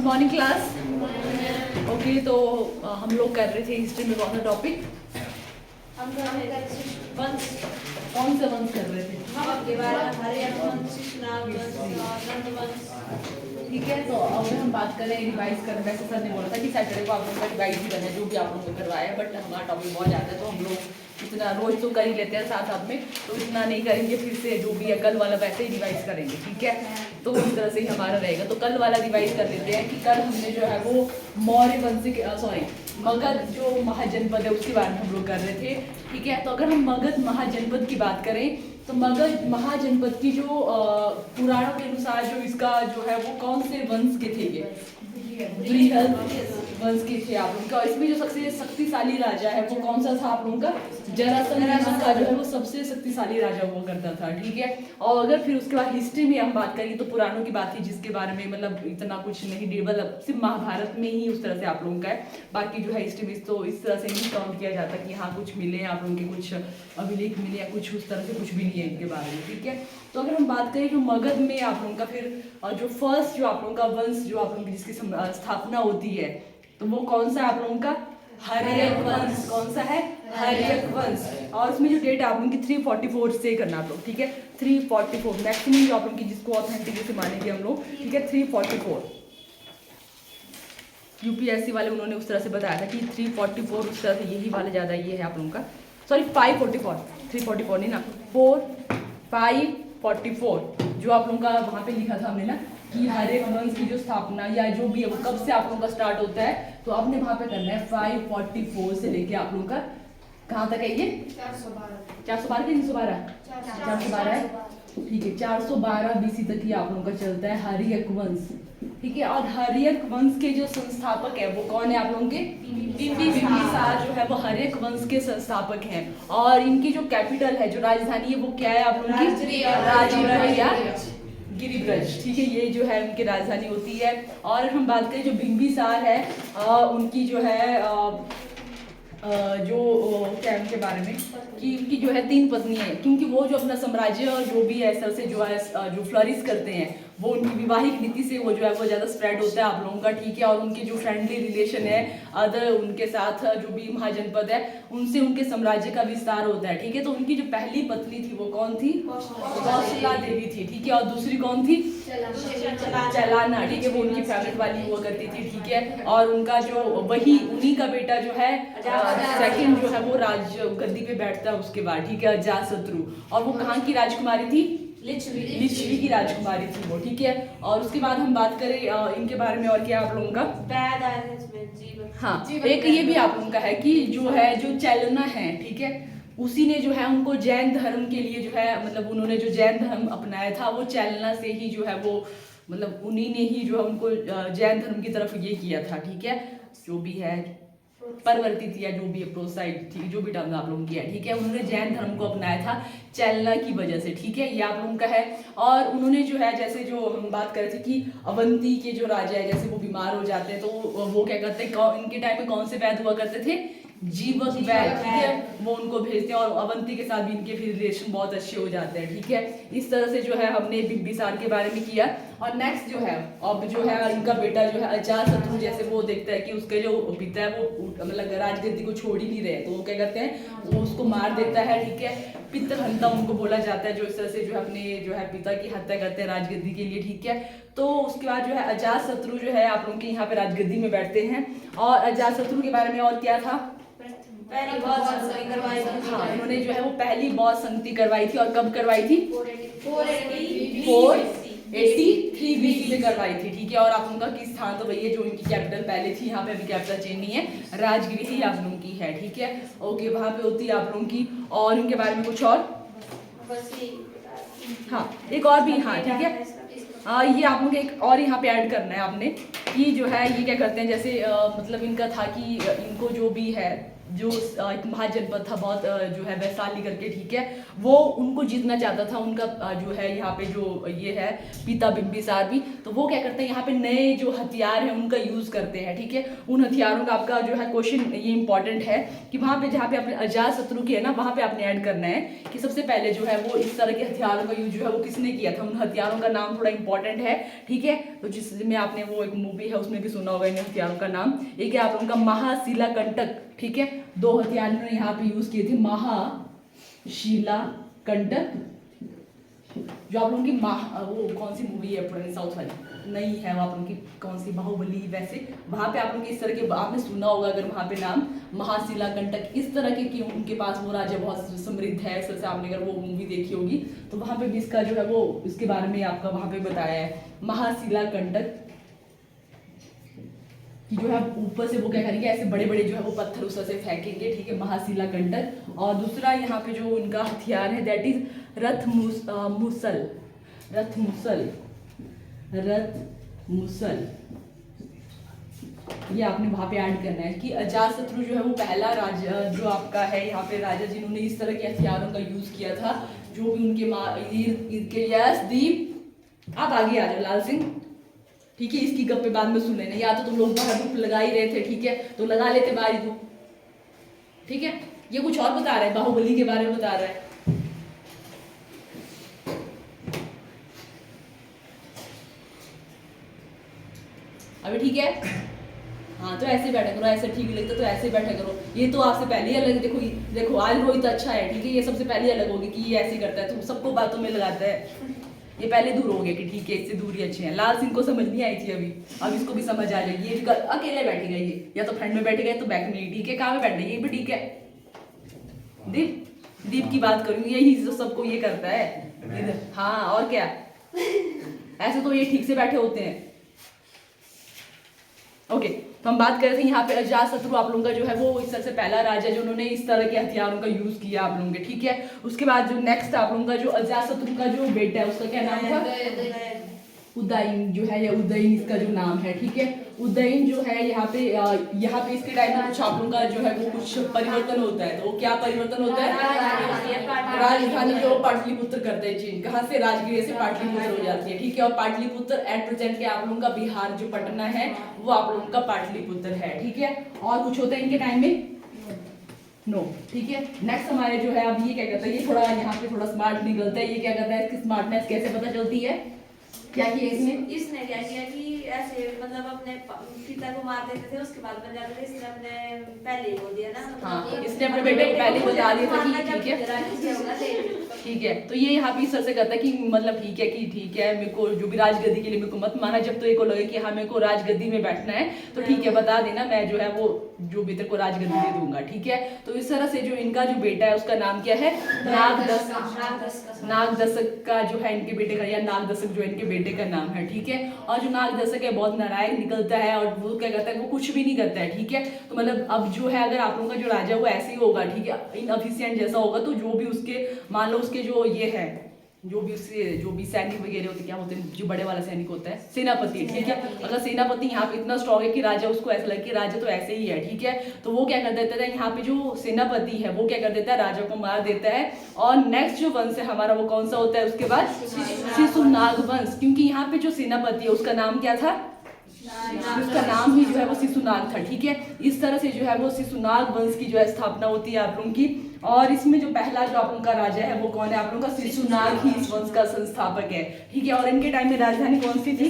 Morning class. Okay, तो हम लोग कर रहे थे हिस्ट्री में कौन सा टॉपिक? हम कर रहे थे वंश। कौन सा वंश कर रहे थे? के बारे में हरियाण वंश, नाग वंश और नंद वंश। ठीक है, तो अगर हम बात करें रिवाइज कर, वैसे सर ने बोला था कि सैटरडे को आप लोगों का रिवाइज ही करना है जो भी आप लोगों को करवाया है, बट हमारा टॉपिक बहुत ज़्यादा है तो हम लोग इतना रोज तो कर ही लेते हैं साथ साथ में, तो इतना नहीं करेंगे। फिर से जो भी है कल वाला वैसे ही रिवाइज करेंगे, ठीक है? तो उस तरह से ही हमारा रहेगा। तो कल वाला रिवाइज कर लेते हैं कि कल हमने जो है वो मौर्य वंश के सॉरी मगध जो महाजनपद है उसके बारे में हम लोग कर रहे थे, ठीक है? तो अगर हम मगध महाजनपद की बात करें तो मगध महाजनपद की जो पुराणों के अनुसार जो इसका जो है वो कौन से वंश के थे? ये बृहद वंश के थे आप लोगों का। इसमें जो सबसे शक्तिशाली राजा है वो कौन सा था आप लोगों का? जरासंध का जो है वो सबसे शक्तिशाली राजा हुआ करता था, ठीक है? और अगर फिर उसके बाद हिस्ट्री में हम बात करें तो पुराणों की बात थी जिसके बारे में मतलब इतना कुछ नहीं डेवलप, सिर्फ महाभारत में ही उस तरह से आप लोगों का है। बाकी जो है हिस्ट्री में तो इस तरह से नहीं काउंट किया जाता कि हाँ कुछ मिले आप लोगों के, कुछ अभिलेख मिले या कुछ उस तरह से कुछ भी नहीं है इनके बारे में, ठीक है? तो अगर हम बात करें तो मगध में आप लोगों का फिर जो फर्स्ट जो आप लोगों का वंश जो आप लोगों की जिसकी स्थापना होती है तो वो कौन सा आप लोगों का? हर्यक वंश। कौन सा है? हर्यक वंश। और उसमें जो डेट आप लोगों की 344 से करना आप लोग, ठीक है? 344 मैक्सिमम जो आप लोगों की जिसको ऑथेंटिक से मानेंगे हम लोग, ठीक है? 344 यूपीएससी वाले उन्होंने उस तरह से बताया था कि 344 उस तरह से यही वाला ज़्यादा ये है आप लोगों का, सॉरी 544, 344 नहीं ना, 544 जो आप लोगों का वहाँ पे लिखा था हमने ना कि हर्यक वंश की जो स्थापना या जो भी है वो कब से आप लोगों का स्टार्ट होता है, तो आपने वहाँ पे करना है 544 से लेके आप लोगों का कहाँ तक है ये? 412 के 312 412 है, ठीक है? 412 बीसी तक ही आप लोगों का चलता है हर्यक वंश, ठीक है? और हर्यक वंश के जो संस्थापक है वो कौन है आप लोगों के? बिंबिसार जो है वो हर्यक वंश के संस्थापक हैं। और इनकी जो कैपिटल है, जो राजधानी है वो क्या है आप लोगों की? राजगृह या गिरिब्रज, ठीक है? ये जो है उनकी राजधानी होती है। और हम बात करें जो बिंबिसार है उनकी जो है जो क्या उनके बारे में कि उनकी जो है 3 पत्नियां हैं, क्योंकि वो जो अपना साम्राज्य और जो भी है इस तरह से जो है जो फ्लरिश करते हैं वो उनकी विवाहिक नीति से वो जो है वो ज़्यादा स्प्रेड होता है आप लोगों का, ठीक है? और उनके जो फ्रेंडली रिलेशन है अदर उनके साथ जो भी महाजनपद है उनसे उनके साम्राज्य का विस्तार होता है, ठीक है? तो उनकी जो पहली पत्नी थी वो कौन थी? कौशला देवी थी, ठीक है? और दूसरी कौन थी? चलाना, ठीक है? वो उनकी फेवरेट वाली हुआ करती थी, ठीक है? और उनका जो वही उन्हीं का बेटा जो है सेकंड जो है वो राज गद्दी पे बैठता है उसके बाद, ठीक है? अजातशत्रु। और वो कहाँ की राजकुमारी थी? लिच्छवी की राजकुमारी थी वो, ठीक है? और उसके बाद हम बात करें इनके बारे में और क्या आप लोगों का? हाँ, एक ये भी आप लोगों का है कि जो है जो चलना है, ठीक है? उसी ने जो है उनको जैन धर्म के लिए जो है मतलब उन्होंने जो जैन धर्म अपनाया था वो चलना से ही जो है वो मतलब उन्हीं ने ही जो है उनको जैन धर्म की तरफ ये किया था, ठीक है? जो भी है परिवर्तित या जो भी है प्रोत्साहित, ठीक, जो भी टर्म आप लोगों की है, ठीक है? उन्होंने जैन धर्म को अपनाया था चलना की वजह से, ठीक है? ये आप लोगों का है। और उन्होंने जो है जैसे जो हम बात कर रहे थे कि अवंती के जो राजा है जैसे वो बीमार हो जाते हैं तो वो क्या करते हैं, इनके टाइम में कौन से वैद्य हुआ करते थे? जीवक वैद्य, ठीक है? वो उनको भेजते हैं और अवंती के साथ भी इनके फिर रिलेशन बहुत अच्छे हो जाते हैं, ठीक है? इस तरह से जो है हमने बिंबिसार के बारे में किया। और नेक्स्ट जो है अब जो है इनका बेटा जो है अजातशत्रु, जैसे वो देखता है कि उसके जो पिता है वो मतलब राजगद्दी को छोड़ ही नहीं रहे तो वो क्या करते हैं, वो उसको मार देता है, ठीक है? पितृहंता उनको बोला जाता है जो इस तरह से जो है अपने जो है पिता की हत्या करते हैं राजगद्दी के लिए, ठीक है? तो उसके बाद जो है अजातशत्रु जो है आप लोगों के यहाँ पे राजगद्दी में बैठते हैं। और अजातशत्रु के बारे में और क्या था? पहली बौद्ध संधि करवाई थी। हाँ, उन्होंने जो है वो पहली बौद्ध संधि करवाई थी और कब करवाई थी? 483 बीसी में करवाई थी, ठीक है? और आप लोगों का किस स्थान तो वही है जो इनकी कैपिटल पहले थी, यहाँ पे अभी कैपिटल चेंज नहीं है, राजगृह ही आप लोगों की है, ठीक है? ओके, वहाँ पे होती है आप लोगों की। और उनके बारे में कुछ और हाँ एक और भी, हाँ ठीक है? ये आप लोग एक और यहाँ पे ऐड करना है आपने कि जो है ये क्या करते हैं जैसे मतलब इनका था कि इनको जो भी है जो एक महाजनपद था बहुत जो है वैशाली करके, ठीक है, वो उनको जीतना चाहता था उनका जो है यहाँ पे जो ये है पिता बिंबिसार भी। तो वो क्या करते हैं यहाँ पे नए जो हथियार हैं उनका यूज़ करते हैं, ठीक है। उन हथियारों का आपका जो है क्वेश्चन ये इंपॉर्टेंट है कि वहाँ पे जहाँ पे अपने अजातशत्रु की है ना, वहाँ पे आपने ऐड करना है कि सबसे पहले जो है वो इस तरह के हथियारों का यूज जो है वो किसने किया था। उन हथियारों का नाम थोड़ा इंपॉर्टेंट है, ठीक है। तो जिसमें आपने वो एक मूवी है उसमें भी सुना होगा इन हथियारों का नाम। एक है आप लोगों का महाशिला कंटक, ठीक है। 2 हथियार इन्होंने यहाँ पे यूज किए थे, महाशिला कंटक, जो आप लोगों की वो कौन सी मूवी है पुरानी साउथ वाली, नहीं है वो आप लोगों की कौन सी, बाहुबली, वैसे वहाँ पे आप लोगों के इस तरह के आपने सुना होगा अगर वहाँ पे नाम महाशिला कंटक इस तरह के कि उनके पास वो राजा बहुत समृद्ध है, इस तरह से आपने अगर वो मूवी देखी होगी तो वहाँ पे भी इसका जो है वो इसके बारे में आपका वहाँ पे बताया है महाशिला कंटक कि जो है ऊपर से वो क्या करेंगे ऐसे बड़े बड़े जो है वो पत्थर उस तरह से फेंकेंगे, ठीक है, महाशिला कंटक। और दूसरा यहाँ पे जो उनका हथियार है दैट इज रथ मुसल। ये आपने वहाँ पे ऐड करना है कि अजातशत्रु जो है वो पहला राजा जो आपका है यहाँ पे राजा जिन्होंने इस तरह के हथियारों का यूज किया था, जो भी उनके यस दीप आप आगे आ जाओ लाल सिंह, ठीक है। इसकी गप्पे बाद में सुन लेना, या तो तुम लोग बाहर धूप लगा ही रहे थे, ठीक है, तो लगा लेते बाहर धूप, ठीक है। ये कुछ और बता रहा है, बाहुबली के बारे में बता रहा है। अभी ठीक है, हाँ तो ऐसे बैठा करो, ऐसे ठीक लगता तो ऐसे बैठा करो। ये तो आपसे पहले ही अलग, देखो आज रोहित अच्छा है, ठीक है, ये सबसे पहले अलग होगी कि ये ऐसे करता है, तो सबको बातों में लगाता है। ये पहले दूर हो गया कि ठीक है इससे दूरी अच्छी है। लाल सिंह को समझ नहीं आई थी अभी, अब इसको भी समझ आ जाएगी। ये भी अकेले बैठेगा, ये या तो फ्रंट में बैठेगा तो बैक में, ठीक है। कहाँ में बैठना है, ये भी ठीक है। दीप की बात करूँ, यही तो सबको ये करता है इधर, हाँ और क्या, ऐसे तो ये ठीक से बैठे होते हैं। ओके, तो हम बात कर रहे थे यहाँ पे अजातशत्रु आप लोगों का जो है वो इस तरह से पहला राजा जो उन्होंने इस तरह के हथियारों का यूज किया आप लोगों के, ठीक है। उसके बाद जो नेक्स्ट आप लोगों का जो अजातशत्रु का जो बेटा है उसका क्या नाम था, उदयन जो है, या उदयन इसका जो नाम है, ठीक है। उदयन जो है यहाँ पे इसके टाइम में कुछ आप लोगों का जो है वो कुछ परिवर्तन होता है। तो वो क्या परिवर्तन होता है, राजधानी जो पाटलिपुत्र करते हैं चीन, कहाँ से, राजगीर से पाटलिपुत्र हो जाती है, ठीक है। और पाटलिपुत्र एट प्रेजेंट के आप लोगों का बिहार जो पटना है वो आप लोगों का पाटलिपुत्र है, ठीक है। और कुछ होता है इनके टाइम में, नो, ठीक है। नेक्स्ट हमारे जो है अब ये क्या कहता है, ये थोड़ा यहाँ पे थोड़ा स्मार्ट निकलता है। ये क्या कहता है, इसकी स्मार्टनेस कैसे पता चलती है, क्या किया इसने क्या किया कि ऐसे मतलब अपने पिता को मार देते थे, उसके बाद बन जाते थे, इसने अपने पहले ही बोल दिया ना, हाँ, इसने अपने बेटे को पहले बता दिया था कि ठीक है, ठीक है। तो ये यहाँ पे इस तरह से कहता है कि मतलब ठीक है कि ठीक है, मेरे को जो भी राजगद्दी के लिए मेरे को मत माना, जब तो एक को लगे कि हाँ मेरे को राजगद्दी में बैठना है तो ठीक है बता देना, मैं जो है वो जो भी तेरे को राजगद्दी दे दूंगा, ठीक है। तो इस तरह से जो इनका जो बेटा है उसका नाम क्या है, नागदशक का जो है इनके बेटे का, या नागदशक जो इनके बेटे का नाम है, ठीक है। और जो नागदशक है बहुत नारायण निकलता है और वो क्या करता है, वो कुछ भी नहीं करता है, ठीक है। तो मतलब अब जो है अगर आप लोगों का जो राजा वो ऐसे ही होगा, ठीक है, इनअफिशिएंट जैसा होगा, तो जो भी उसके मान लो उसके जो ये है जो भी सैनिक वगैरह होते क्या होते हैं, जो बड़े वाला सैनिक होता है सेनापति, ठीक है। अगर सेनापति यहाँ पे इतना स्ट्रॉन्ग है कि राजा उसको ऐसा लगे कि राजा तो ऐसे ही है, ठीक है, तो वो क्या कर देता है, यहाँ पे जो सेनापति है वो क्या कर देता है, राजा को मार देता है। और नेक्स्ट जो वंश है हमारा वो कौन सा होता है उसके बाद, शिशुनाग वंश, क्योंकि यहाँ पे जो सेनापति है उसका नाम क्या था, उसका नाम ही जो है वो शिशुनाग था, ठीक है। इस तरह से जो है वो शिशुनाग वंश की जो है स्थापना होती है आप लोगों की। और इसमें जो पहला जो आप लोगों का राजा है वो कौन है, आप लोगों का शिशुनाग ही इस वंश का संस्थापक है, ठीक है। और इनके टाइम में राजधानी कौन सी थी,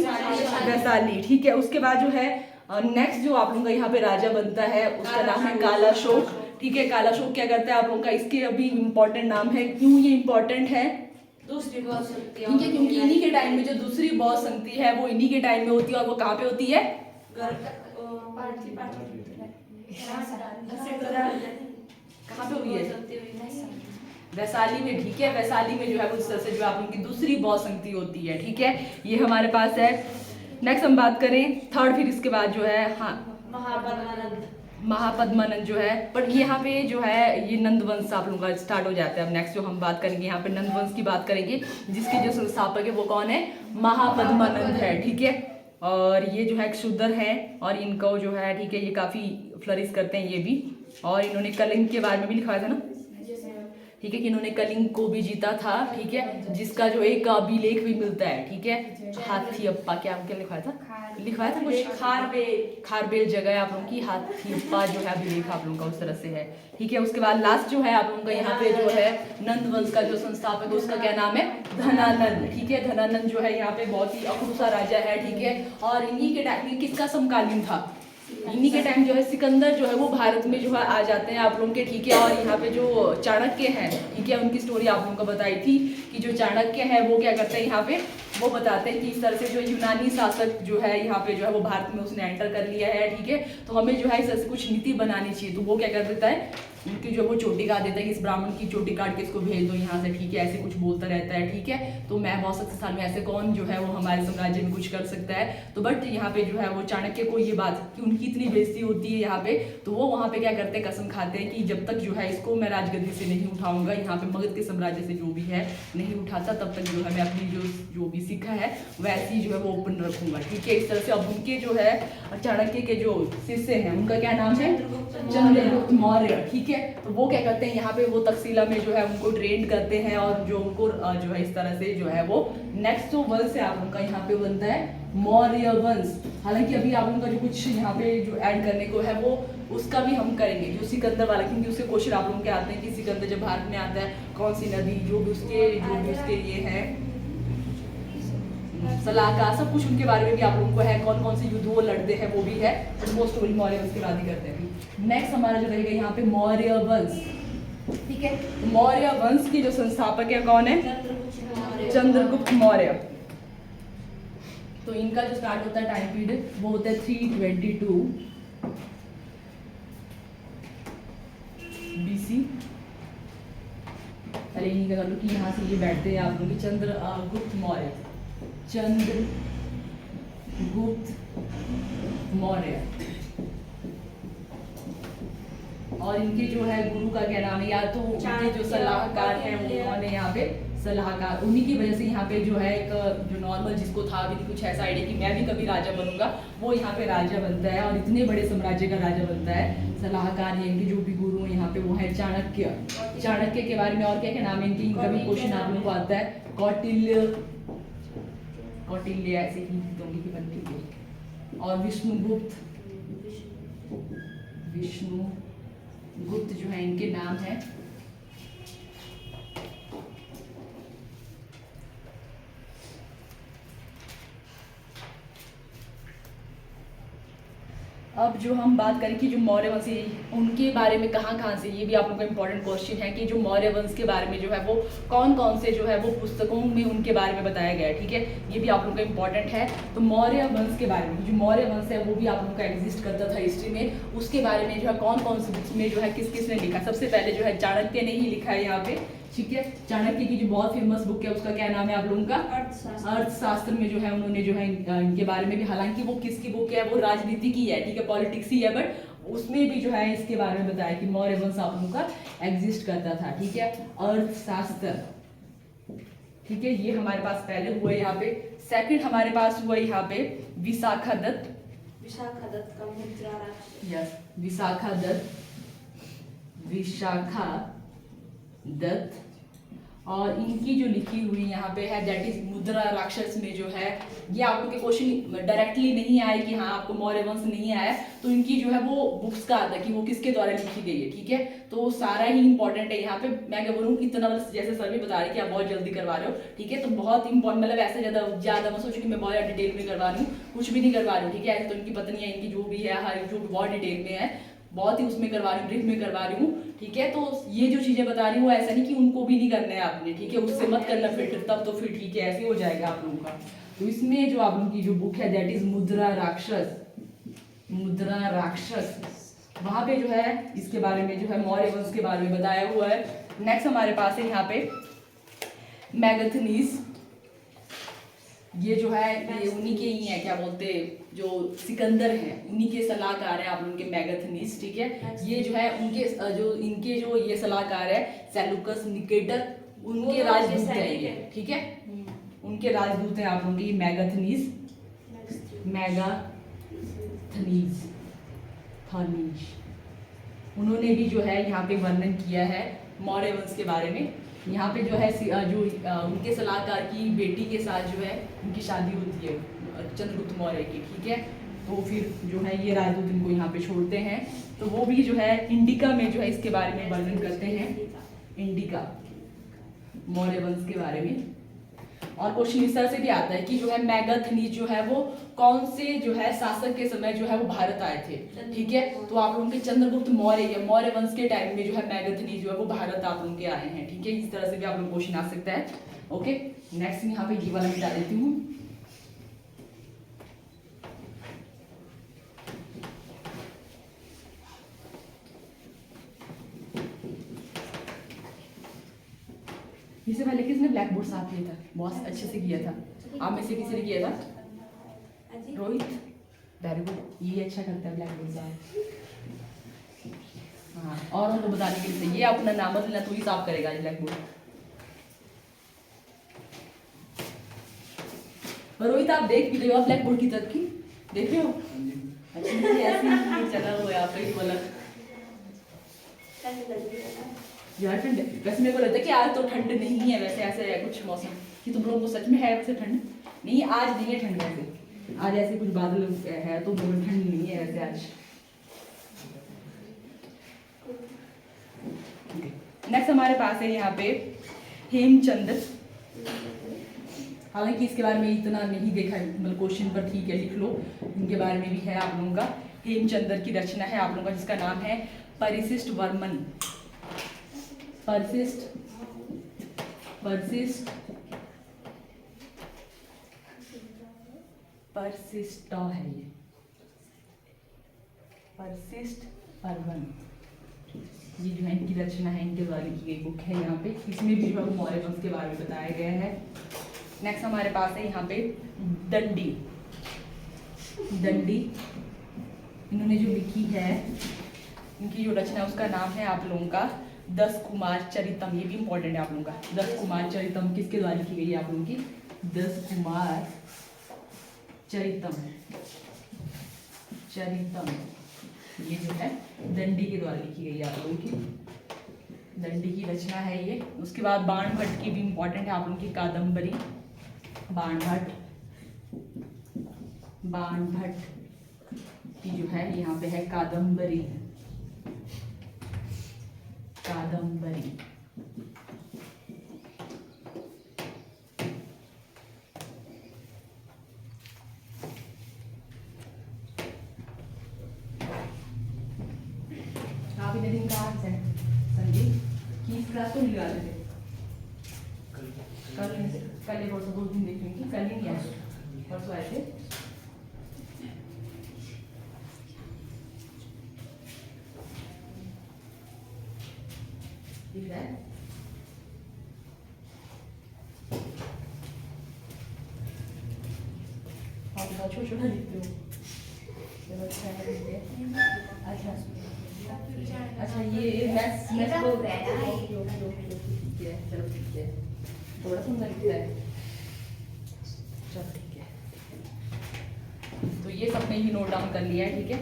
वैशाली, ठीक है। उसके बाद जो है नेक्स्ट जो आप लोगों का यहाँ पे राजा बनता है उसका नाम है कालाशोक, ठीक है। कालाशोक क्या करता है आप लोगों का, इसके अभी इम्पोर्टेंट नाम है, क्यों ये इम्पोर्टेंट है, दूसरी बहुत ठीक है, क्योंकि इन्हीं के टाइम में जो दूसरी बहुत शक्ति है वो इन्हीं के टाइम में होती है। और वो कहाँ पे होती है, कहाँ पे हुई है, वैशाली में, ठीक है। वैशाली में जो है उस तरह से जो आप लोगों की दूसरी बहुत शक्ति होती है, ठीक है। ये हमारे पास है। नेक्स्ट हम बात करें थर्ड, फिर इसके बाद जो है हाँ महापद्मानंद जो है, बट यहाँ पे जो है ये नंदवंश आप लोगों का स्टार्ट हो जाता है। अब नेक्स्ट जो हम बात करेंगे यहाँ पे नंदवंश की बात करेंगे, जिसके जो संस्थापक है वो कौन है, महापद्मानंद है, ठीक है। और ये जो है शूद्र है और इनको जो है ठीक है ये काफ़ी फ्लरिश करते हैं ये भी। और इन्होंने कलिंग के बारे में भी लिखा था ना, ठीक है, कि इन्होंने कलिंग को भी जीता था, ठीक है, जिसका जो एक अभिलेख भी मिलता है, ठीक है, हाथीअप्पा क्या क्या लिखवाया था कुछ खारबेल जगह है आप लोगों की, हाथीअप्पा जो है अभिलेख आप लोगों का उस तरह से है, ठीक है। उसके बाद लास्ट जो है आप लोगों का यहाँ पे जो है नंद वंश का जो संस्थापक है उसका क्या नाम है, धनानंद, ठीक है। धनानंद जो है यहाँ पे बहुत ही अखरूसा राजा है, ठीक है। और इन्हीं के टाइम में किसका समकालीन था, इन्हीं के टाइम जो है सिकंदर जो है वो भारत में जो है आ जाते हैं आप लोगों के, ठीक है। और यहाँ पे जो चाणक्य हैं, ठीक है, उनकी स्टोरी आप लोगों को बताई थी कि जो चाणक्य है वो क्या करते हैं यहाँ पे, वो बताते हैं कि इस तरह से जो यूनानी शासक जो है यहाँ पे जो है वो भारत में उसने एंटर कर लिया है, ठीक है। तो हमें जो है इस तरह से कुछ नीति बनानी चाहिए, तो वो क्या कर देता है, उनकी जो वो चोटी काट देता है कि इस ब्राह्मण की चोटी काट के इसको भेज दो यहाँ से, ठीक है, ऐसे कुछ बोलता रहता है, ठीक है। तो मैं बहुत शक्तिशाली में ऐसे कौन जो है वो हमारे साम्राज्य में कुछ कर सकता है। तो बट यहाँ पे जो है वो चाणक्य को ये बात कि उनकी इतनी बेइज्जती होती है यहाँ पे, तो वो वहाँ पे क्या करते हैं, कसम खाते हैं कि जब तक जो है इसको मैं राजगद्दी से नहीं उठाऊंगा, यहाँ पे मगध के साम्राज्य से जो भी है नहीं उठाता, तब तक जो है मैं अपनी जो भी सिक्का है वैसी जो है वो ओपन रखूंगा, ठीक है। इस तरह से अब उनके जो है चाणक्य के जो शिष्य हैं उनका क्या नाम है, चंद्रगुप्त मौर्य, ठीक है। तो वो क्या करते हैं यहाँ पे वो तक्षशिला में जो है उनको ट्रेन करते हैं और जो उनको जो है इस तरह से जो है वो नेक्स्ट जो वंश है आप उनका यहाँ पे बनता है मौर्य वंश। हालांकि अभी आप उनका जो कुछ यहाँ पे जो ऐड करने को है वो उसका भी हम करेंगे, जो सिकंदर वाला, क्योंकि उसके क्वेश्चन आप लोगों के आते हैं कि सिकंदर जब भारत में आता है कौन सी नदी, जो भी उसके ये है सलाहकार, सब कुछ उनके बारे में भी आप लोगों को है, कौन कौन से युद्ध वो लड़ते हैं वो भी है, तो वो स्टोरी मौर्य वंश की बात ही करते हैं। नेक्स्ट हमारा जो रहेगा यहाँ पे मौर्य वंश, ठीक है। मौर्य वंश के जो संस्थापक है कौन है, चंद्रगुप्त मौर्य। तो इनका जो स्टार्ट होता है टाइम पीरियड वो होता है 322 BC। पहले इन्हीं का कर लो कि यहाँ से ये बैठते हैं आप लोग की चंद्रगुप्त मौर्य, चंद्रगुप्त मौर्य। और इनके जो है गुरु का क्या नाम है, या तो उनके जो सलाहकार हैं उन्होंने यहाँ पे सलाहकार, उन्हीं की वजह से यहाँ पे जो है एक जो नॉर्मल जिसको था भी नहीं कुछ ऐसा आइडिया कि मैं भी कभी राजा बनूंगा, वो यहाँ पे राजा बनता है और इतने बड़े साम्राज्य का राजा बनता है। सलाहकार है इनके जो भी गुरु हैं यहाँ पे वो है चाणक्य। चाणक्य के बारे में और क्या क्या नाम है इनके, इनका भी क्वेश्चन आप लोगों को आता है। कौटिल्य ऐसे ही दूंगी कि बनती है। और विष्णुगुप्त जो है इनके नाम है। अब जो हम बात करें कि जो मौर्य वंश उनके बारे में कहाँ से, ये भी आप लोगों का इंपॉर्टेंट क्वेश्चन है कि जो मौर्य वंश के बारे में जो है वो कौन कौन से जो है वो पुस्तकों में उनके बारे में बताया गया है, ठीक है, ये भी आप लोगों का इंपॉर्टेंट है। तो मौर्य वंश के बारे में, जो मौर्य वंश है वो भी आप लोगों का एग्जिस्ट करता था हिस्ट्री में, उसके बारे में जो है कौन कौन से बुक्स में जो है किस किस ने लिखा। सबसे पहले जो है चाणक्य ने ही लिखा है यहाँ पे, ठीक है। चाणक्य की जो बहुत फेमस बुक है उसका क्या नाम है आप लोगों का, अर्थशास्त्र में जो है उन्होंने जो है इनके बारे में भी, हालांकि वो किसकी बुक है, वो राजनीति की है, ठीक है, पॉलिटिक्स ही है, बट उसमें भी जो है इसके बारे में बताया कि मौर्य वंश आप लोगों का एग्जिस्ट करता था, ठीक है। अर्थशास्त्र, ठीक है, ये हमारे पास पहले हुआ है यहाँ पे। सेकंड हमारे पास हुआ यहाँ पे विशाखादत्त का मुद्रा राक्षस, यस, विशाखादत्त। और इनकी जो लिखी हुई यहाँ पे है दैट इज मुद्रा राक्षस में जो है, ये आप लोग के क्वेश्चन डायरेक्टली नहीं आए कि हाँ आपको मौर्य वंश नहीं आया, तो इनकी जो है वो बुक्स का आता है कि वो किसके द्वारा लिखी गई है, ठीक है। तो सारा ही इंपॉर्टेंट है यहाँ पे। मैं क्या बोलूँ, इतना बस जैसे सर भी बता रहे कि आप बहुत जल्दी करवा रहे हो, ठीक है, तो बहुत इंपॉर्टेंट, मतलब ऐसे ज्यादा मत सोचो कि मैं बहुत डिटेल में करवा रही हूँ, कुछ भी नहीं करवा रही हूँ, ठीक है। ऐसे तो इनकी पत्नी है, इनकी जो भी है हर जो बहुत डिटेल में है, बहुत ही उसमें करवा रही हूँ, ब्रीफ में करवा रही हूँ, ठीक है। तो ये जो चीजें बता रही हूँ ऐसा नहीं कि उनको भी नहीं करना है आपने, ठीक है, उससे मत करना फिल्टर, तब तो फिर ठीक है, ऐसे हो जाएगा आप लोगों का। तो इसमें जो आप लोगों की जो बुक है दैट इज मुद्रा राक्षस, वहां पे जो है इसके बारे में जो है मौर्य वंश के बारे में बताया हुआ है। नेक्स्ट हमारे पास है यहाँ पे मैगथनीज, ये जो है ये उन्हीं के ही है, क्या बोलते जो सिकंदर हैं उन्हीं के सलाहकार हैं आप लोगों के मैगथनीज, ठीक है। ये जो है उनके इनके जो ये सलाहकार है सेलुकस निकेटर, उनके राजदूत हैं ये, ठीक है, उनके राजदूत हैं आप लोगों के मैगथनीज। मैगाथनीज, उन्होंने भी जो है यहाँ पे वर्णन किया है मौर्य वंश के बारे में। यहाँ पे जो है जो उनके सलाहकार की बेटी के साथ जो है उनकी शादी होती है चंद्रगुप्त मौर्य की, ठीक है। तो फिर जो है ये राजदूत इनको यहाँ पे छोड़ते हैं, तो वो भी जो है इंडिका में जो है इसके बारे में वर्णन करते हैं, इंडिका मौर्य वंश के बारे में। और क्वेश्चन इस तरह से भी आता है कि जो है मैगाथनीज जो है वो कौन से जो है शासक के समय जो है वो भारत आए थे, ठीक है। तो आप लोगों के चंद्रगुप्त मौर्य या मौर्य वंश के टाइम में जो है मैगाथनीज जो है वो भारत आप लोगों के आए हैं, ठीक है। इस तरह से भी आप लोग क्वेश्चन आ सकता है। ओके, नेक्स्ट यहाँ पे ये वाला मिटा देती हूँ। इससे पहले किसने ब्लैक बोर्ड साफ किया था, बहुत अच्छे से किया था। आप में से किसी ने किया था? रोहित, वेरी गुड, ये अच्छा करता है ब्लैक बोर्ड साफ। हाँ, और उनको बताने के लिए ये अपना नाम मत लेना, तू ही साफ करेगा आज ब्लैक बोर्ड। रोहित आप देख भी रहे हो ब्लैक बोर्ड की तरफ की, देख रहे हो? अच्छा, ऐसे चला हुआ है आप ही वाला यार ठंड। वैसे मेरे को लगता है कि आज तो ठंड नहीं है, वैसे ऐसे है कुछ मौसम कि तुम लोगों को सच में है वैसे ठंड नहीं, आज नहीं है ठंड वैसे, आज ऐसे कुछ बादल है तो ठंड नहीं है वैसे आज। नेक्स्ट हमारे पास है यहाँ पे हेमचंद्र। हालांकि इसके बारे में इतना नहीं देखा मतलब क्वेश्चन पर, ठीक है लिख लो, इनके बारे में भी है आप लोगों का। हेमचंद्र की रचना है आप लोगों का जिसका नाम है परिशिष्ट वर्मन, परसिस्ट है ये, परसिस्ट वर्मन, ये जो है इनकी रचना है, इनके द्वारा लिखी गई बुक है यहाँ पे। इसमें भी जो है मौर्य वंश के बारे में बताया गया है। नेक्स्ट हमारे पास है यहाँ पे दंडी। इन्होंने जो लिखी है, इनकी जो रचना है उसका नाम है आप लोगों का 10 कुमार चरितम। ये भी इंपॉर्टेंट है आप लोगों का। 10 कुमार चरितम किसके द्वारा लिखी गई है आप लोगों की? 10 कुमार चरितम, ये जो है दंडी के द्वारा लिखी गई है आप लोगों की, दंडी की रचना है ये। उसके बाद बाणभट्ट की भी इंपॉर्टेंट है आप लोगों की कादम्बरी, बाणभट्ट की जो है यहाँ पे है कादम्बरी। आप इतने दिन कहाँ से संदीप की इस क्लास को निकाल थे? कल एक परसों 2 दिन देखेंगे, कल ही नहीं आए, परसों आए थे। दिख रहा है? आप बहुत छोटा लिखते हो। अच्छा ये मैथ्स को ठीक है, चलो ठीक है, थोड़ा सुंदर लिखता है, चलो ठीक है। तो ये सबने ही नोट डाउन कर लिया है, ठीक है।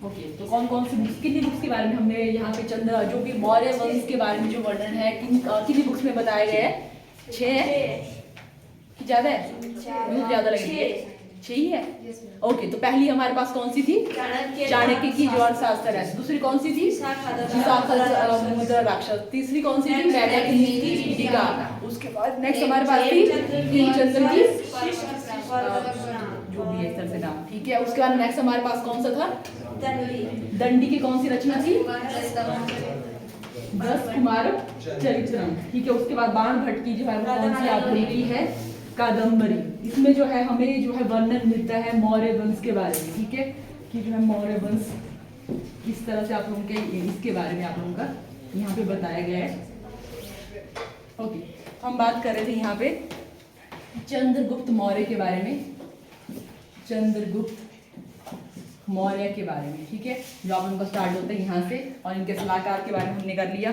ओके, तो कौन कौन सी बुक्स, कितनी बुक्स के बारे में हमने यहाँ पे चंद्र जो भी मौर्य वंश के बारे में जो वर्णन है कितनी बुक्स में बताया गया है? 6 कि ज्यादा है? मुझे ज्यादा लग रही है, 6 ही है। ओके, तो पहली हमारे पास कौन सी थी? चाणक्य की जो अर्थशास्त्र है। दूसरी कौन सी थी? मुद्रा राक्षस। तीसरी कौन सी थी? मैगाथनीज की इंडिका। उसके बाद नेक्स्ट हमारे पास थी हेमचंद्र की, जो भी है इस तरह से नाम, ठीक है। उसके बाद नेक्स्ट हमारे पास कौन सा था? दंडी की कौन सी रचना थी? 10 कुमार चरित्रम, ठीक है। उसके बाद बाणभट्ट की जो है कौन सी आप रही है? कादम्बरी। इसमें जो है हमें जो है वर्णन मिलता है मौर्य वंश के बारे में, ठीक है, कि जो है मौर्य वंश किस तरह से आप लोगों के इसके बारे में आप लोगों का यहाँ पे बताया गया है। ओके, हम बात कर रहे थे यहाँ पे चंद्रगुप्त मौर्य के बारे में, चंद्रगुप्त मौर्य के बारे में, ठीक है, जो आप उनका स्टार्ट होता है यहाँ से, और इनके सलाहकार के बारे में हमने कर लिया।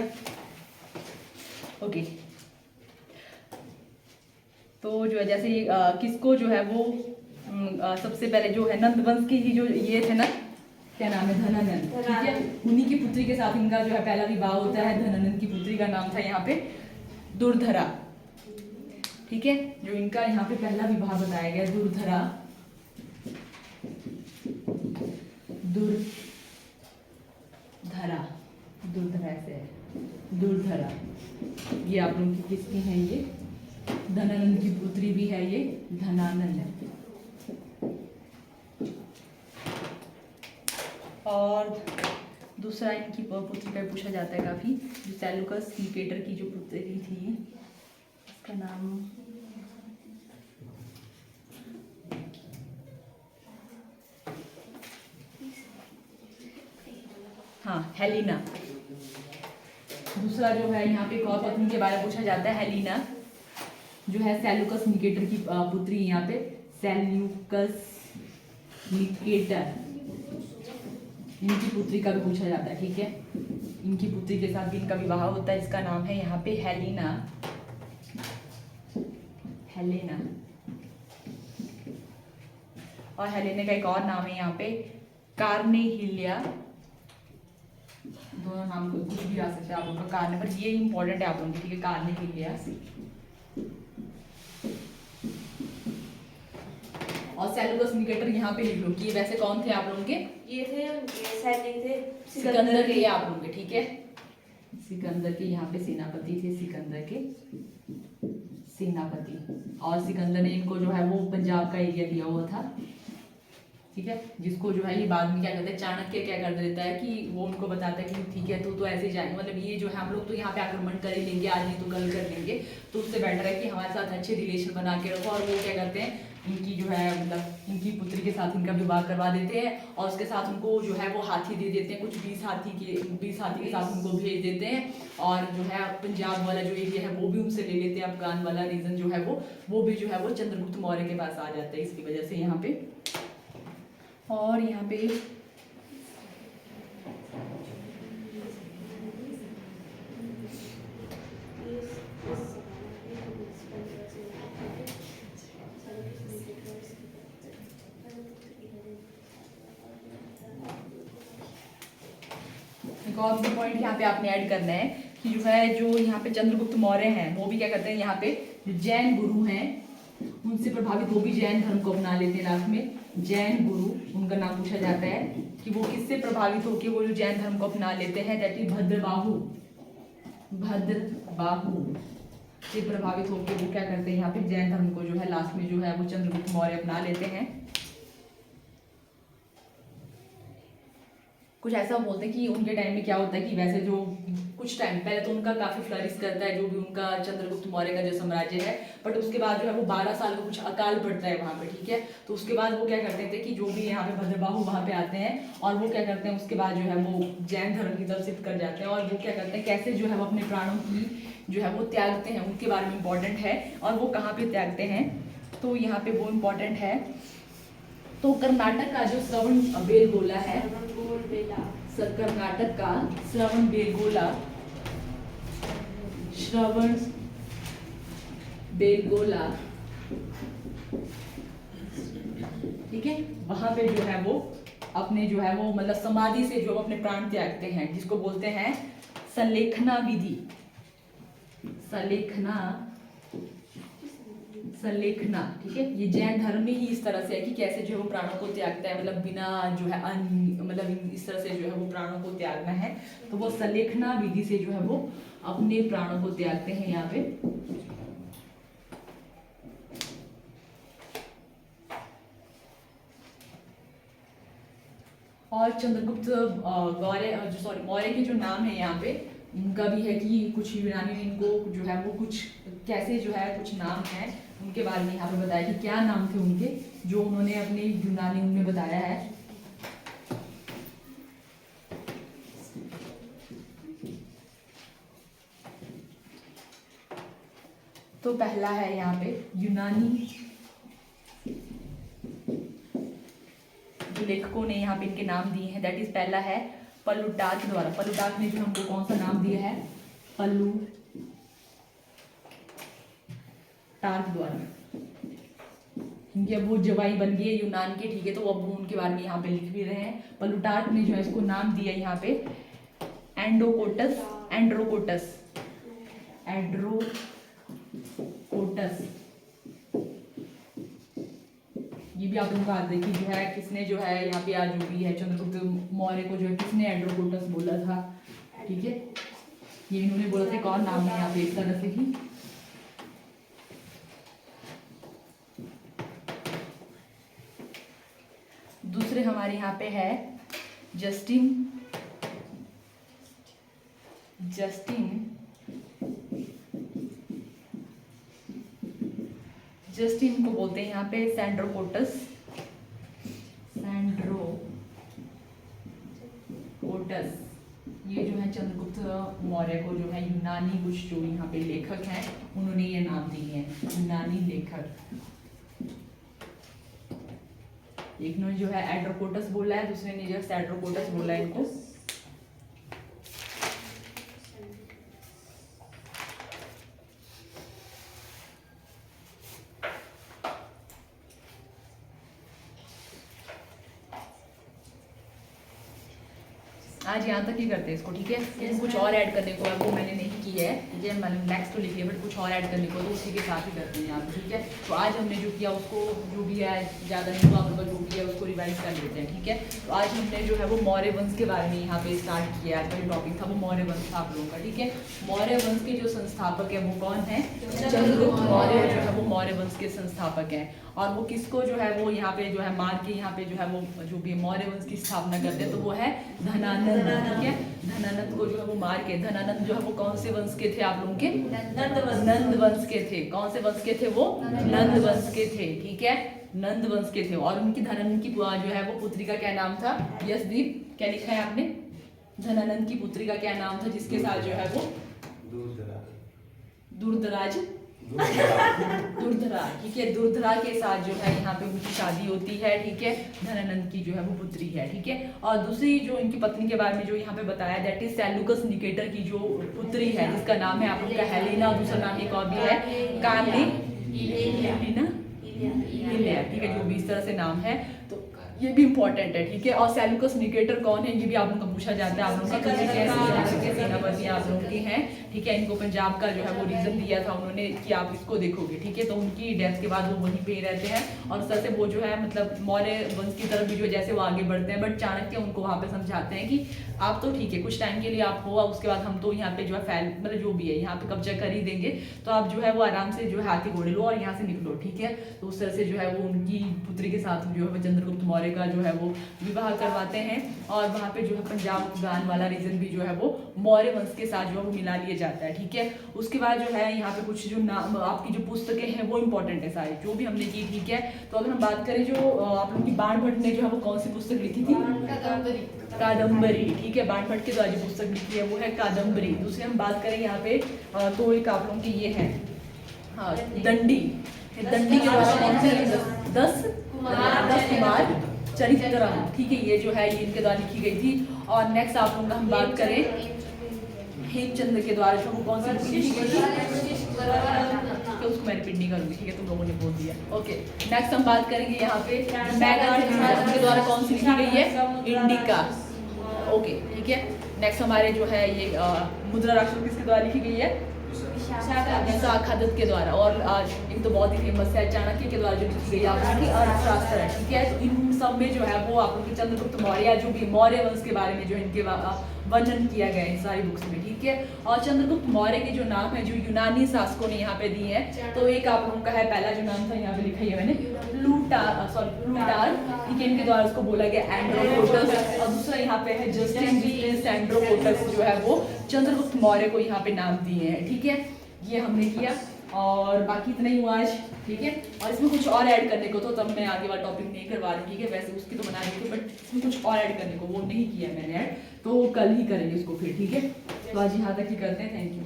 ओके, तो जो है जैसे किसको जो है वो सबसे पहले जो है नंद वंश की ही जो ये थे ना, क्या नाम है, धनानंद, ठीक है, उन्हीं की पुत्री के साथ इनका जो है पहला विवाह होता है। धनानंद की पुत्री का नाम था यहाँ पे दुर्धरा, ठीक है, जो इनका यहाँ पे पहला विवाह बताया गया दुर्धरा, दुर्धरा, दुर्धरा ऐसे है, दुर्धरा, ये आप लोगों की किसकी हैं, ये धनानंद की पुत्री भी है, ये धनानंद है। और दूसरा इनकी पुत्री का पूछा जाता है काफी, जो सेल्यूकस निकेटर की जो पुत्री थी, इसका नाम हाँ हेलिना। दूसरा जो है यहाँ पे एक और पत्नी के बारे में पूछा जाता है, हेलिना, जो है सेल्यूकस निकेटर की पुत्री, यहाँ पे सेल्यूकस निकेटर, इनकी पुत्री का भी पूछा जाता है, ठीक है, इनकी पुत्री के साथ भी इनका विवाह होता है, इसका नाम है यहाँ पे हेलिना, हेलेना। और हेलेना का एक और नाम है यहाँ पे कार्नेहिलिया, दोनों नाम कुछ भी आ सकते हैं आप लोगों का कार्ने, पर ये इंपॉर्टेंट है आप लोगों के, ठीक है, कार्नेहिलिया। और सेल्यूकस निकेटर यहाँ पे लिख लो कि ये वैसे कौन थे आप लोगों के, ये थे उनके सैनिक थे सिकंदर के, आप लोगों के, ठीक है, सिकंदर के यहाँ पे सेनापति थे, सिकंदर के सेनापति। और सिकंदर ने इनको जो है वो पंजाब का एरिया दिया हुआ था, ठीक है, जिसको जो है ये बाद में क्या करते हैं, चाणक्य क्या कर देता है कि वो उनको बताता है कि ठीक है तो ऐसे जाएंगे, मतलब ये जो है हम लोग तो यहाँ पे आक्रमण कर ही लेंगे, आज नहीं तो कल कर लेंगे, तो उससे बेटर है कि हमारे साथ अच्छे रिलेशन बना के रखो। और वो क्या करते हैं, इनकी जो है मतलब इनकी पुत्री के साथ इनका विवाह करवा देते हैं, और उसके साथ उनको जो है वो हाथी दे देते हैं, कुछ 20 हाथी के साथ उनको भेज देते हैं। और जो है पंजाब वाला जो एरिया है वो भी उनसे ले लेते हैं, अफगान वाला रीजन जो है वो भी जो है वो चंद्रगुप्त मौर्य के पास आ जाता है इसकी वजह से यहाँ पे। और यहाँ पे एक और भी पॉइंट यहाँ पे आपने ऐड करना है कि जो है जो यहाँ पे चंद्रगुप्त मौर्य हैं वो भी क्या करते हैं, यहाँ पे जो जैन गुरु हैं उनसे प्रभावित वो भी जैन धर्म को अपना लेते हैं। लास्ट में जैन गुरु उनका नाम पूछा जाता है कि वो किससे प्रभावित होकर वो जो जैन धर्म को अपना लेते हैं, दैट इज भद्रबाहु, भद्रबाहु से प्रभावित होकर वो क्या करते हैं, यहाँ पे जैन धर्म को जो है लास्ट में जो है वो चंद्रगुप्त मौर्य अपना लेते हैं। कुछ ऐसा बोलते हैं कि उनके टाइम में क्या होता है कि वैसे जो कुछ टाइम पहले तो उनका काफी फ्लरिश करता है जो भी उनका चंद्रगुप्त मौर्य का जो साम्राज्य है, बट उसके बाद जो है वो 12 साल का कुछ अकाल पड़ता है वहाँ पे, ठीक है, तो उसके बाद वो क्या करते थे कि जो भी यहाँ पे भद्रबाहु वहाँ पे आते हैं और वो क्या करते हैं उसके बाद जो है वो जैन धर्म की तरफ शिफ्ट कर जाते हैं। और वो क्या करते हैं कैसे जो है वो अपने प्राणों की जो है वो त्यागते हैं, उनके बारे में इम्पोर्टेंट है। और वो कहाँ पे त्यागते हैं तो यहाँ पे वो इम्पोर्टेंट है, तो कर्नाटक का जो श्रवण बेलगोला है, कर्नाटक का श्रवण बेलगोला, श्रवण बेलगोला, ठीक है, वहां पे जो है वो अपने जो है वो मतलब समाधि से जो अपने प्राण त्यागते हैं, जिसको बोलते हैं संलेखना विधि, संलेखना, ठीक है। ये जैन धर्म में ही इस तरह से है कि कैसे जो है वो प्राणों को त्यागता है, मतलब बिना जो है मतलब इस तरह से जो है वो प्राणों को त्यागना है, तो वो संलेखना विधि से जो है वो अपने प्राणों को त्यागते हैं यहाँ पे। और चंद्रगुप्त मौर्य के जो नाम है यहाँ पे उनका भी है कि कुछ यूनानी ने इनको जो है वो कुछ कैसे जो है कुछ नाम है उनके बारे में यहाँ पे बताया कि क्या नाम थे उनके जो उन्होंने अपने यूनानी उनमें बताया है। तो पहला है यहाँ पे यूनानी जो लेखकों ने यहाँ पे इनके नाम दिए हैं, दैट इज पहला है प्लूटार्क द्वारा। प्लूटार्क ने जो हमको कौन सा नाम दिया है, टार्क द्वारा। इनकी अब वो जवाई बन गई है यूनान के, ठीक है, तो अब वो उनके बारे में यहाँ पे लिख भी रहे हैं। प्लूटार्क ने जो है इसको नाम दिया यहाँ पे एंड्रोकोटस, एंड्रोकोटस, एंड्रोकोटस। ये भी आप लोगों का देखिए जो है किसने जो है यहाँ पे आज जो भी है चंद्रगुप्त मौर्य को जो है किसने एंड्रोकोटस बोला था, ठीक है, ये इन्होंने बोला था। कौन नाम है यहाँ पे इस तरह से ही। दूसरे हमारे यहाँ पे है जस्टिन, जस्टिन को बोलते हैं यहाँ पे सैंड्रोकोटस, ये जो है चंद्रगुप्त मौर्य को जो है यूनानी कुछ जो यहाँ पे लेखक हैं उन्होंने ये नाम दिए हैं, यूनानी लेखक। एक ने जो है एंड्रोकोटस बोला है, दूसरे ने जो है सैंड्रोकोटस बोला है इनको। आज यहाँ तक ही करते हैं इसको, ठीक है। लेकिन कुछ और ऐड करने को है वो मैंने नहीं की है, ठीक है, मैंने नेक्स्ट तो लिख लिया, बट कुछ और ऐड करने को तो उसी के साथ ही करते हैं यहाँ पे, ठीक है। तो आज हमने जो किया उसको जो भी है ज़्यादा नहीं, तो आप लोग जो भी है उसको रिवाइज कर लेते हैं, ठीक है। तो आज हमने जो है वो मौर्य वंश के बारे में यहाँ पे स्टार्ट किया। आज का जो टॉपिक था वो मौर्य वंश था आप लोगों का, ठीक है। मौर्य वंश के जो संस्थापक है वो कौन है? चंद्रगुप्त मौर्य जो है वो मौर्य वंश के संस्थापक हैं। और वो किसको जो है वो यहाँ पे जो है मार के यहाँ पे जो है वो जो भी मौर्य वंश की स्थापना करते हैं, तो वो है धनानंद, ठीक है। धनानंद को जो है वो मार के, धनानंद जो है वो कौन से वंश के थे आप लोगों के? नंद वंश के थे। कौन से वंश के थे वो? नंद वंश के थे, ठीक है, नंद वंश के थे। और उनकी धनानंद की जो है वो पुत्री का क्या नाम था? यशदीप, क्या लिखा है आपने? धनानंद की पुत्री का क्या नाम था जिसके साथ जो है वो दूरदराज, दुर्धरा, ठीक है, दुर्धरा के साथ जो है यहाँ पे उनकी शादी होती है, ठीक है। धनानंद की जो है वो पुत्री है, ठीक है। और दूसरी जो इनकी पत्नी के बारे में जो यहाँ पे बताया, दैट इज सेल्यूकस निकेटर की जो पुत्री है जिसका नाम है आप लोग का हेलेना, दूसरा नाम एक और भी है कार्लिना, ठीक है, जो भी इस तरह से नाम है, तो ये भी इंपॉर्टेंट है, ठीक है। और सेल्यूकस निकेटर कौन है ये भी आप लोगों को पूछा जाता है। आप लोगों का सेनापति आप लोगों के हैं, ठीक है। इनको पंजाब का जो है वो रीजन दिया था उन्होंने कि आप इसको देखोगे, ठीक है। तो उनकी डेथ के बाद वो वहीं पे ही रहते हैं और सर से वो जो है मतलब मौर्य वंश की तरफ भी जो जैसे वो आगे बढ़ते हैं, बट चाणक्य उनको वहाँ पे समझाते हैं कि आप तो ठीक है कुछ टाइम के लिए आप हो, उसके बाद हम तो यहाँ पे जो है मतलब जो भी है यहाँ पे कब्जा कर ही देंगे, तो आप जो है वो आराम से जो है हाथी घोड़े लो और यहाँ से निकलो, ठीक है। तो उस तरह से जो है वो उनकी पुत्री के साथ जो है चंद्रगुप्त मौर्य का जो है वो विवाह करवाते हैं। और वहाँ पे जो है पंजाब गान वाला रीजन भी जो है वो मौर्य वंश के साथ जो है वो मिला लिया जाता है, ठीक है। उसके बाद जो है यहाँ पे कुछ जो नाम आपकी जो पुस्तकें हैं वो इंपॉर्टेंट है सारी जो भी हमने की, ठीक है। तो अगर हम बात करें जो आप लोगों की बाणभट्ट ने जो है वो कौन सी पुस्तक लिखी थी? कादम्बरी, ठीक है। बाणभट्ट के द्वारा जो पुस्तक लिखी है वो है कादम्बरी। दूसरी हम बात करें यहाँ पे तो एक आप लोगों की ये है हाँ दंडी, दंडी के द्वारा कौन सी 10 कुमार चरित्रम, ठीक है, ये जो है ये इनके द्वारा लिखी गई थी। और नेक्स्ट आप लोगों का हम बात करें हेमचंद्र के द्वारा जो कौन सी लिखी गई थी, उसको मैं रिपीट नहीं करूंगी, ठीक है, तुम लोगों ने बोल दिया, ओके। नेक्स्ट हम बात करेंगे यहाँ पे मैगन के द्वारा कौन सी लिखी गई है? इंडिका, ओके, ठीक है। नेक्स्ट हमारे जो है ये मुद्रा राक्षस किसके द्वारा लिखी गई है? विशाखादत्त के द्वारा। और एक तो बहुत ही फेमस है चाणक्य के द्वारा जो लिखी गई है अर्थशास्त्र है, ठीक है। तो इन सब में जो है वो आप लोग के चंद्रगुप्त मौर्य जो भी मौर्य वंश के बारे में जो इनके वर्णन किया गया है इन सारी बुक्स में, ठीक है। और चंद्रगुप्त मौर्य के जो नाम है जो यूनानी शासकों ने यहाँ पे दिए हैं, तो एक आप लोगों का है पहला जो नाम था यहाँ पे लिखा है मैंने प्लूटार, ठीक है, इनके द्वारा उसको बोला गया एंड्रोकोटस। और दूसरा यहाँ पे है जस्टिन सैंड्रोकोटस जो है वो चंद्रगुप्त मौर्य को यहाँ पे नाम दिए हैं, ठीक है। ये हमने किया और बाकी इतना ही हुआ आज, ठीक है। और इसमें कुछ और ऐड करने को तो तब मैं आगे वाला टॉपिक नहीं करवा रही, ठीक है। वैसे उसकी तो बना रही थी बट इसमें कुछ और ऐड करने को वो नहीं किया मैंने ऐड, तो कल ही करेंगे इसको फिर, ठीक है। तो आज यहाँ तक ही करते हैं, थैंक यू।